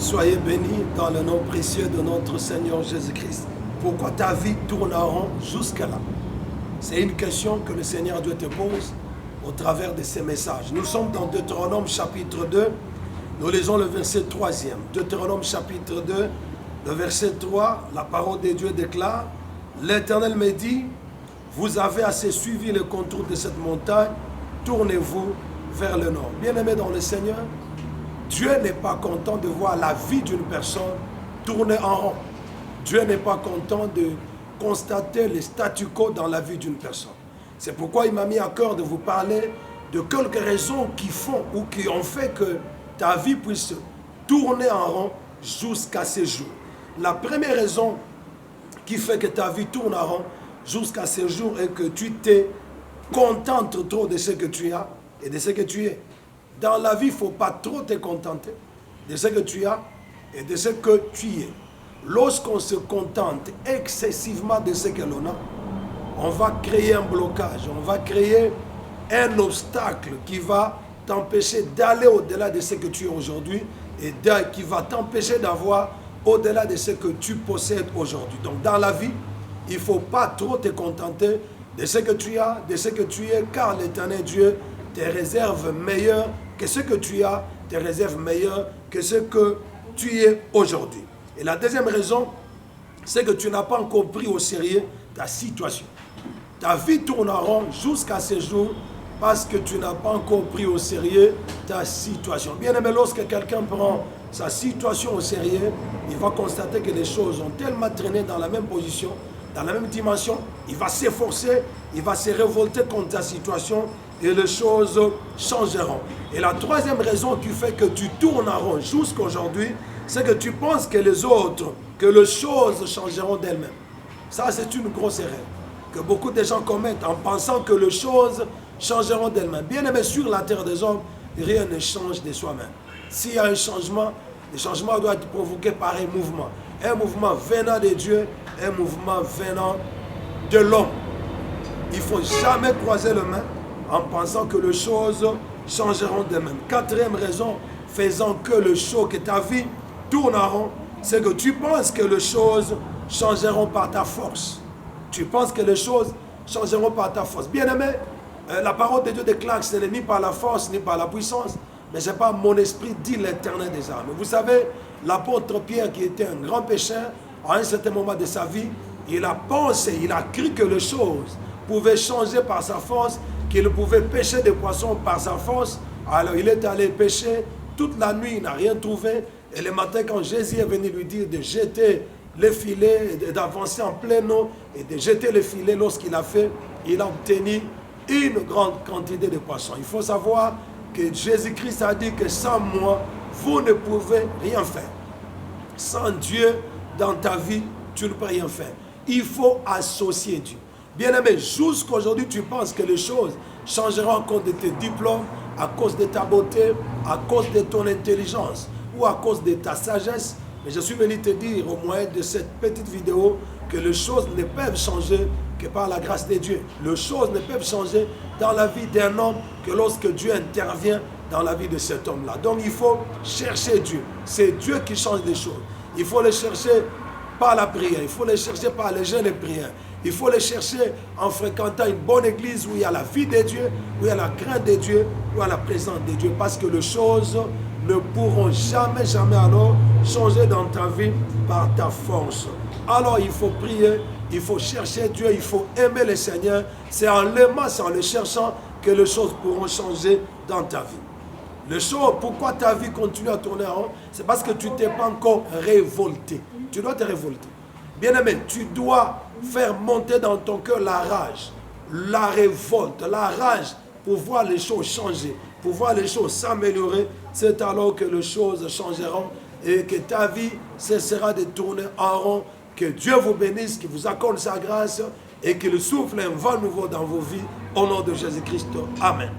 Soyez bénis dans le nom précieux de notre Seigneur Jésus-Christ. Pourquoi ta vie tourne en rond jusqu'à là? C'est une question que le Seigneur Dieu te pose au travers de ces messages. Nous sommes dans Deutéronome chapitre 2. Nous lisons le verset 3e. Deutéronome chapitre 2, le verset 3. La parole de Dieu déclare: l'Éternel me dit, vous avez assez suivi le contour de cette montagne, tournez-vous vers le nord. Bien-aimés dans le Seigneur, Dieu n'est pas content de voir la vie d'une personne tourner en rond. Dieu n'est pas content de constater le statu quo dans la vie d'une personne. C'est pourquoi il m'a mis à cœur de vous parler de quelques raisons qui font ou qui ont fait que ta vie puisse tourner en rond jusqu'à ce jour. La première raison qui fait que ta vie tourne en rond jusqu'à ce jour est que tu te contentes trop de ce que tu as et de ce que tu es. Dans la vie, il ne faut pas trop te contenter de ce que tu as et de ce que tu es. Lorsqu'on se contente excessivement de ce que l'on a, on va créer un blocage, on va créer un obstacle qui va t'empêcher d'aller au-delà de ce que tu es aujourd'hui et qui va t'empêcher d'avoir au-delà de ce que tu possèdes aujourd'hui. Donc dans la vie, il ne faut pas trop te contenter de ce que tu as, de ce que tu es, car l'Éternel Dieu te réserve meilleur que ce que tu as, te réserve meilleur que ce que tu es aujourd'hui. Et la deuxième raison, c'est que tu n'as pas encore pris au sérieux ta situation. Ta vie tourne en rond jusqu'à ce jour parce que tu n'as pas encore pris au sérieux ta situation. Bien aimé, lorsque quelqu'un prend sa situation au sérieux, il va constater que les choses ont tellement traîné dans la même position, dans la même dimension, il va s'efforcer, il va se révolter contre ta situation et les choses changeront. Et la troisième raison qui fait que tu tournes en rond jusqu'à aujourd'hui, c'est que tu penses que les autres, que les choses changeront d'elles-mêmes. Ça, c'est une grosse erreur que beaucoup de gens commettent en pensant que les choses changeront d'elles-mêmes. Bien aimé, sur la terre des hommes, rien ne change de soi-même. S'il y a un changement, le changement doit être provoqué par un mouvement. Un mouvement venant de Dieu, un mouvement venant de l'homme. Il ne faut jamais croiser les mains en pensant que les choses changeront d'elles-mêmes. Quatrième raison faisant que que ta vie tourne en rond, c'est que tu penses que les choses changeront par ta force. Tu penses que les choses changeront par ta force. Bien aimé, la parole de Dieu déclare que ce n'est ni par la force, ni par la puissance, mais c'est par mon esprit, dit l'Éternel des armées. Vous savez, l'apôtre Pierre, qui était un grand pécheur, à un certain moment de sa vie, il a pensé, il a cru que les choses pouvaient changer par sa force, qu'il pouvait pêcher des poissons par sa force. Alors il est allé pêcher toute la nuit, il n'a rien trouvé. Et le matin, quand Jésus est venu lui dire de jeter les filets, d'avancer en pleine eau et de jeter les filets, lorsqu'il a fait, il a obtenu une grande quantité de poissons. Il faut savoir que Jésus-Christ a dit que sans moi, vous ne pouvez rien faire. Sans Dieu dans ta vie, tu ne peux rien faire. Il faut associer Dieu. Bien-aimé, jusqu'aujourd'hui, tu penses que les choses changeront à cause de tes diplômes, à cause de ta beauté, à cause de ton intelligence ou à cause de ta sagesse. Mais je suis venu te dire au moyen de cette petite vidéo que les choses ne peuvent changer que par la grâce de Dieu. Les choses ne peuvent changer dans la vie d'un homme que lorsque Dieu intervient dans la vie de cet homme-là. Donc il faut chercher Dieu. C'est Dieu qui change les choses. Il faut les chercher par la prière. Il faut les chercher par les jeûnes et prières. Il faut les chercher en fréquentant une bonne église où il y a la vie de Dieu, où il y a la crainte de Dieu, où il y a la présence de Dieu. Parce que les choses ne pourront jamais, jamais alors changer dans ta vie par ta force. Alors il faut prier, il faut chercher Dieu, il faut aimer le Seigneur. C'est en l'aimant, c'est en le cherchant que les choses pourront changer dans ta vie. Le chose, pourquoi ta vie continue à tourner en rond, c'est parce que tu ne t'es pas encore révolté. Tu dois te révolter. Bien-aimé, tu dois faire monter dans ton cœur la rage, la révolte, la rage pour voir les choses changer, pour voir les choses s'améliorer. C'est alors que les choses changeront et que ta vie cessera de tourner en rond. Que Dieu vous bénisse, qu'il vous accorde sa grâce et qu'il souffle un vent nouveau dans vos vies. Au nom de Jésus-Christ. Amen.